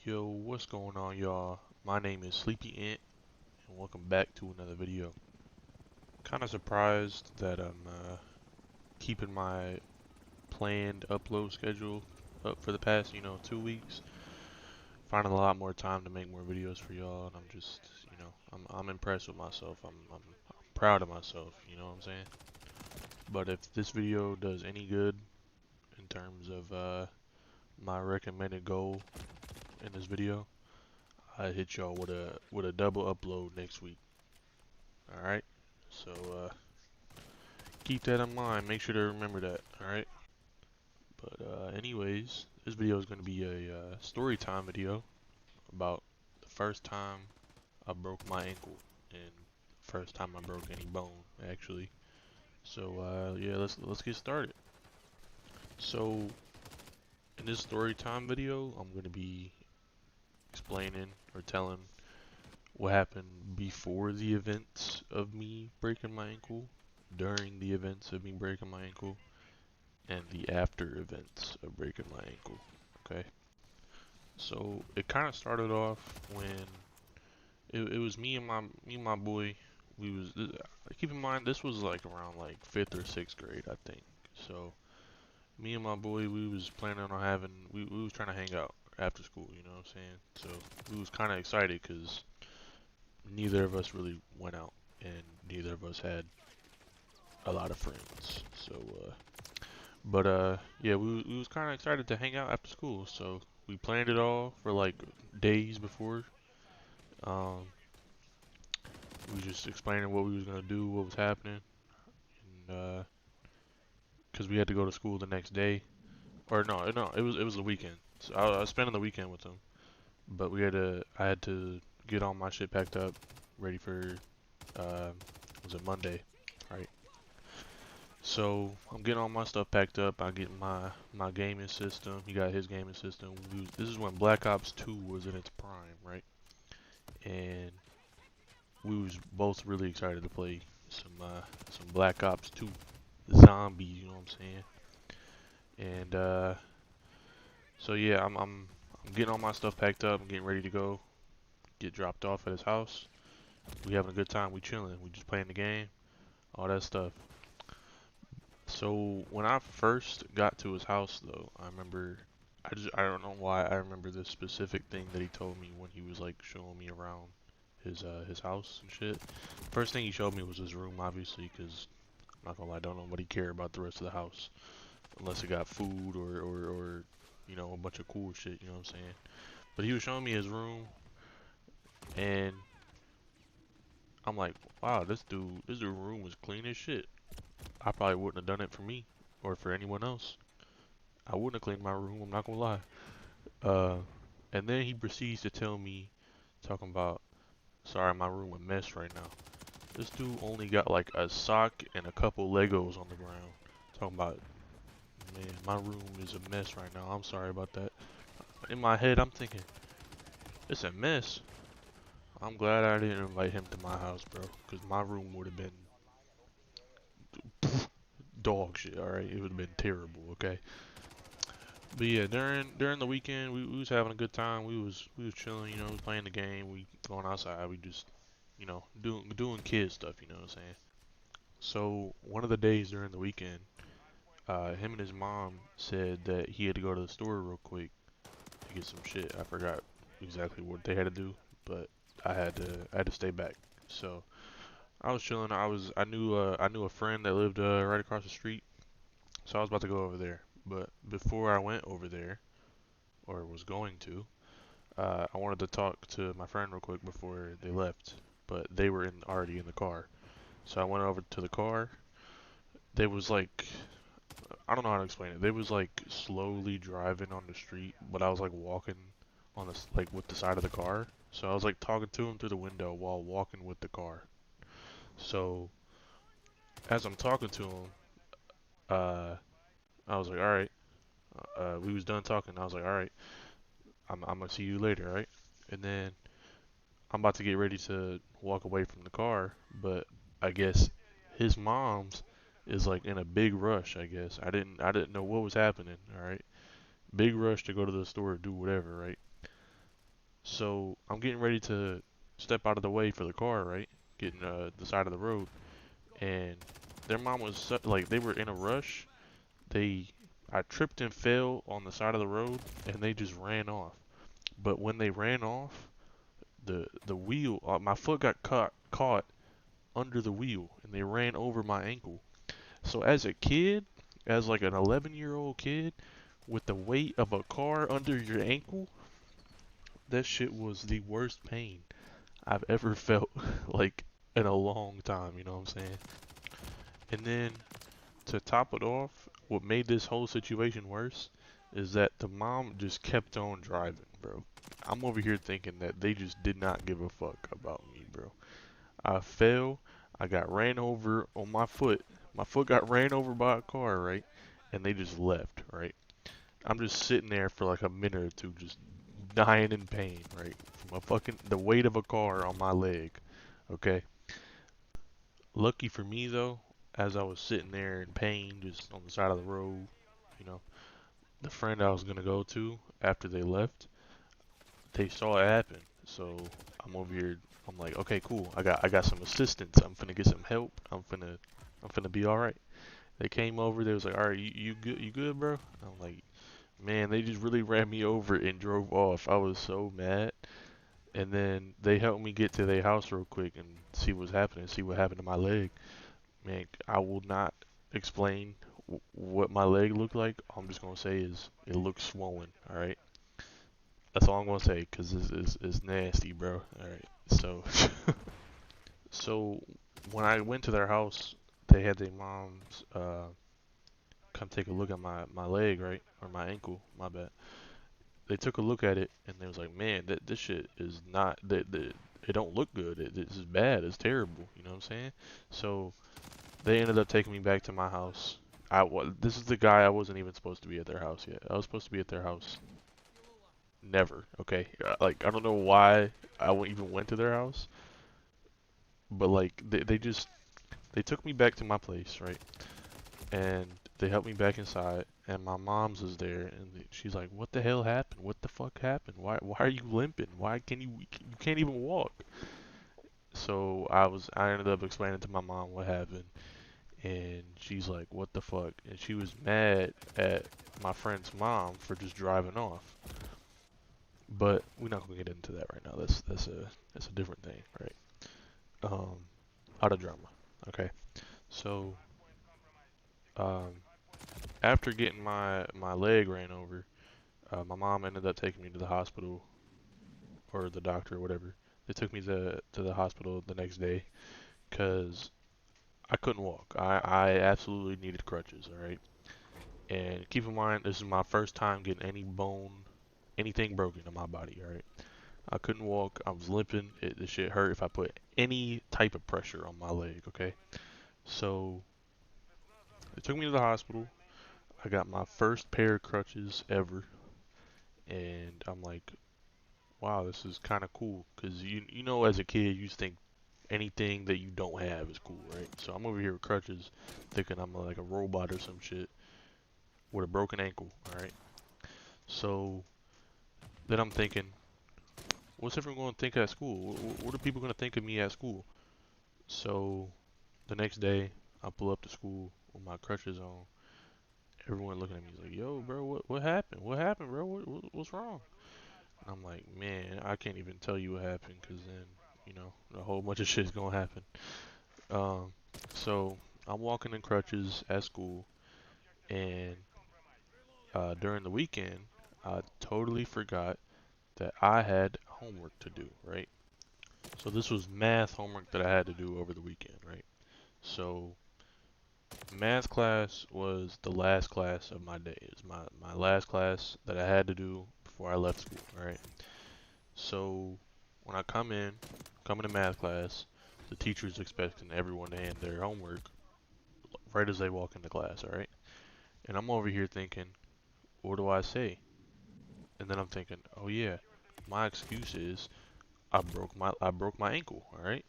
Yo, what's going on, y'all? My name is SleepyAnt, and welcome back to another video. Kind of surprised that I'm keeping my planned upload schedule up for the past, 2 weeks. Finding a lot more time to make more videos for y'all, and I'm just, I'm impressed with myself. I'm proud of myself. You know what I'm saying? But if this video does any good in terms of my recommended goal in this video, I hit y'all with a double upload next week. Alright, so keep that in mind. Make sure to remember that. Alright, but anyways, this video is going to be a story time video about the first time I broke my ankle and first time I broke any bone, actually. So yeah, let's get started. So in this story time video, I'm going to be explaining or telling what happened before the events of me breaking my ankle, during the events of me breaking my ankle, and the after events of breaking my ankle. Okay, so it kind of started off when it was me and my boy. We was keep in mind this was like around like fifth or sixth grade, I think. So me and my boy, we was planning on having we was trying to hang out after school. You know what I'm saying? So we was kind of excited because neither of us really went out and neither of us had a lot of friends. So yeah, we was kind of excited to hang out after school, so we planned it all for like days before. Um, we just explaining what we was gonna do, what was happening, and cause we had to go to school the next day, or no, it was the weekend. So I was spending the weekend with them, but I had to get all my shit packed up, ready for was it Monday, right? So I'm getting all my stuff packed up. I get my gaming system. He got his gaming system. This is when Black Ops 2 was in its prime, right? And we was both really excited to play some Black Ops 2 zombies. You know what I'm saying? And so yeah, I'm getting all my stuff packed up. I'm getting ready to go get dropped off at his house. We having a good time. We chilling. We just playing the game, all that stuff. So when I first got to his house, though, I remember, I don't know why I remember this specific thing that he told me when he was like showing me around his house and shit. First thing he showed me was his room, obviously, because I'm not gonna lie, don't nobody care about the rest of the house unless it got food or a bunch of cool shit. You know what I'm saying? But he was showing me his room, and I'm like, wow, this dude room was clean as shit. I probably wouldn't have done it for me or for anyone else. I wouldn't have cleaned my room, I'm not gonna lie. Uh, and then he proceeds to tell me, talking about, sorry, my room a mess right now. This dude only got like a sock and a couple Legos on the ground. Talking about, man, my room is a mess right now. I'm sorry about that. In my head, I'm thinking, it's a mess. I'm glad I didn't invite him to my house, bro, because my room would have been dog shit. All right, it would have been terrible. Okay. But yeah, during the weekend, we was having a good time. We was chilling, playing the game. We going outside. We just, doing kid stuff. You know what I'm saying? So one of the days during the weekend, him and his mom said that he had to go to the store real quick to get some shit. I forgot exactly what they had to do, but I had to stay back. So I was chilling. I knew a friend that lived right across the street, so I was about to go over there. But before I went over there, or was going to, I wanted to talk to my friend real quick before they left, but they were already in the car. So I went over to the car. They was like, I don't know how to explain it. They was like slowly driving on the street, but I was like walking on the like with the side of the car. So I was like talking to them through the window while walking with the car. So as I'm talking to them, uh, I was like, all right. We was done talking. I was like, all right. I'm gonna see you later, right? And then I'm about to get ready to walk away from the car, but I guess his mom's is like in a big rush, I guess. I didn't know what was happening, all right? Big rush to go to the store, do whatever, right? So I'm getting ready to step out of the way for the car, right? Getting the side of the road, and their mom was like they were in a rush. They I tripped and fell on the side of the road, and they just ran off. But when they ran off, the wheel, my foot got caught under the wheel, and they ran over my ankle. So as a kid, as like an 11-year-old kid, with the weight of a car under your ankle, that shit was the worst pain I've ever felt like in a long time, you know what I'm saying? And then to top it off, what made this whole situation worse is that the mom just kept on driving, bro. I'm over here thinking that they just did not give a fuck about me, bro. I fell, I got ran over on my foot. My foot got ran over by a car, right? And they just left, right? I'm just sitting there for like a minute or two, just dying in pain, right? From the weight of a car on my leg, okay? Lucky for me though, as I was sitting there in pain, just on the side of the road, you know, the friend I was gonna go to after they left, they saw it happen. So I'm over here. I'm like, okay, cool. I got some assistance. I'm finna get some help. I'm finna be all right. They came over. They was like, all right, you good? You good, bro? I'm like, man, they just really ran me over and drove off. I was so mad. And then they helped me get to their house real quick and see what's happening, see what happened to my leg. Man, I will not explain what my leg looked like. All I'm just gonna say is it looks swollen. All right, that's all I'm gonna say because it's nasty, bro. All right, so so when I went to their house, they had their moms come take a look at my leg, right, or my ankle, my bad. They took a look at it and they was like, man, that this shit is not that it don't look good. This is bad. It's terrible. You know what I'm saying? So they ended up taking me back to my house. This is the guy I wasn't even supposed to be at their house yet. I was supposed to be at their house. Never. Okay. Like I don't know why even went to their house, but like they took me back to my place, right? And they helped me back inside, and my mom's was there, and she's like, "What the hell happened? What the fuck happened? Why are you limping? Why can you can't even walk?" So I ended up explaining to my mom what happened, and she's like, "What the fuck?" And she was mad at my friend's mom for just driving off. But we're not gonna get into that right now. That's a different thing, right? Um, Out of drama. Okay. So um, after getting my leg ran over, my mom ended up taking me to the hospital or the doctor or whatever. They took me to the hospital the next day because I couldn't walk. I absolutely needed crutches. All right. And keep in mind, this is my first time getting anything broken in my body. All right. I couldn't walk. I was limping. The shit hurt if I put any type of pressure on my leg. Okay. So they took me to the hospital. I got my first pair of crutches ever, and I'm like, wow, this is kind of cool. Cause you know, as a kid, you think anything that you don't have is cool, right? So I'm over here with crutches, thinking I'm like a robot or some shit with a broken ankle. All right. So then I'm thinking, what's everyone going to think at school? What are people going to think of me at school? So the next day, I pull up to school with my crutches on. Everyone looking at me is like, "Yo, bro, what happened? What happened, bro? What's wrong?" And I'm like, "Man, I can't even tell you what happened, cause then, a whole bunch of shit's gonna happen." Um, so I'm walking in crutches at school, and during the weekend, I totally forgot that I had homework to do, right? So this was math homework that I had to do over the weekend, right? So math class was the last class of my day. It's my last class that I had to do before I left school, right? So when I come into math class, the teacher's expecting everyone to hand their homework right as they walk into class, alright? And I'm over here thinking, what do I say? And then I'm thinking, oh yeah, my excuse is I broke my ankle, alright?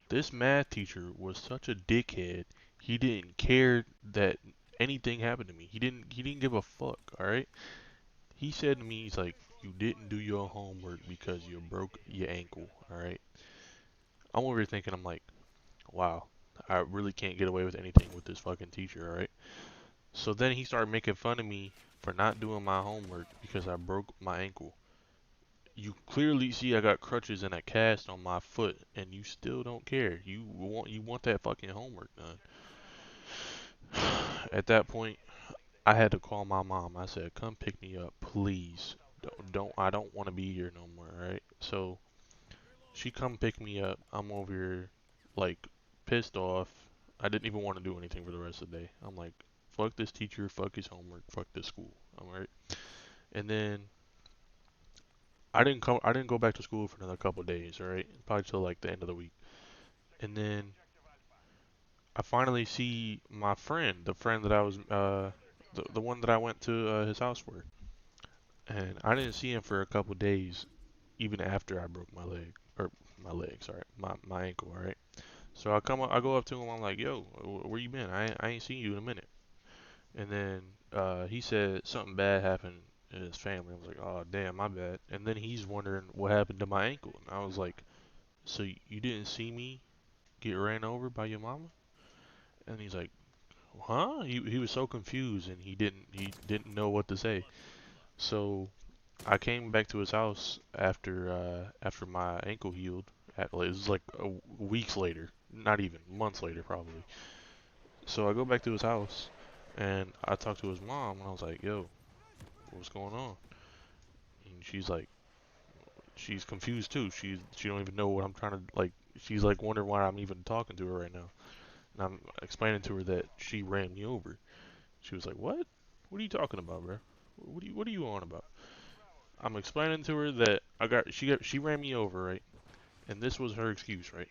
This math teacher was such a dickhead. He didn't care that anything happened to me. He didn't give a fuck, all right? He said to me, he's like, you didn't do your homework because you broke your ankle, alright? I'm over here thinking, I'm like, wow, I really can't get away with anything with this fucking teacher, alright? So then he started making fun of me for not doing my homework because I broke my ankle. You clearly see I got crutches and a cast on my foot, and you still don't care. You want that fucking homework done. At that point, I had to call my mom. I said, "Come pick me up, please. I don't want to be here no more." Right? So she come pick me up. I'm over here, like, pissed off. I didn't even want to do anything for the rest of the day. I'm like, fuck this teacher, fuck his homework, fuck this school. Alright. And then I didn't go back to school for another couple of days, alright? Probably till like the end of the week. And then I finally see my friend, the friend that I was the one that I went to his house for. And I didn't see him for a couple of days even after I broke my leg or my leg, sorry, my ankle, alright? So I go up to him, I'm like, "Yo, where you been? I ain't seen you in a minute." And then he said something bad happened in his family. I was like, "Oh, damn, my bad." And then he's wondering what happened to my ankle. And I was like, "So you didn't see me get ran over by your mama?" And he's like, "Huh?" He was so confused and he didn't know what to say. So I came back to his house after my ankle healed. It was like weeks later, not even months later probably. So I go back to his house and I talked to his mom and I was like, "Yo, what's going on?" And she's confused too. She don't even know what I'm trying to like. She's like wondering why I'm even talking to her right now. And I'm explaining to her that she ran me over. She was like, "What? What are you talking about, bro? What are you on about?" I'm explaining to her that she ran me over, right? And this was her excuse, right?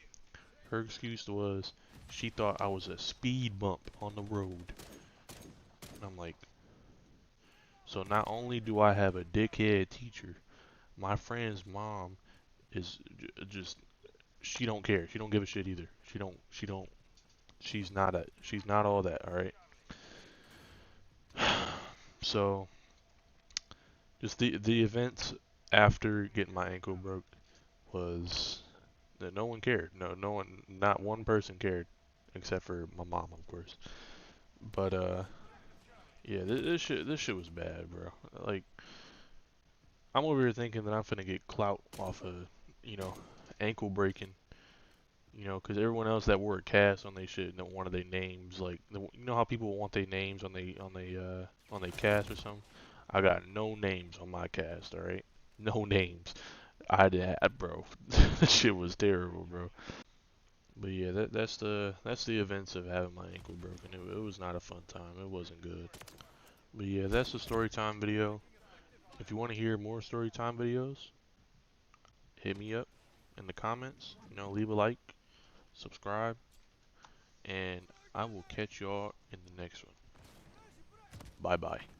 Her excuse was she thought I was a speed bump on the road. And I'm like, so not only do I have a dickhead teacher, my friend's mom is just she don't care. She don't give a shit either. She's not all that, all right? So, just the events after getting my ankle broke was that no one cared. No one, not one person cared except for my mom, of course. But yeah, this shit was bad, bro. Like, I'm over here thinking that I'm finna get clout off of, you know, ankle breaking. Because everyone else that wore a cast on their shit, one of their names, like, you know how people want their names on their cast or something. I got no names on my cast, all right, no names. I did, bro. That shit was terrible, bro. But yeah, that's the events of having my ankle broken. It was not a fun time. It wasn't good. But yeah, that's the story time video. If you want to hear more story time videos, hit me up in the comments. Leave a like, subscribe, and I will catch y'all in the next one. Bye bye.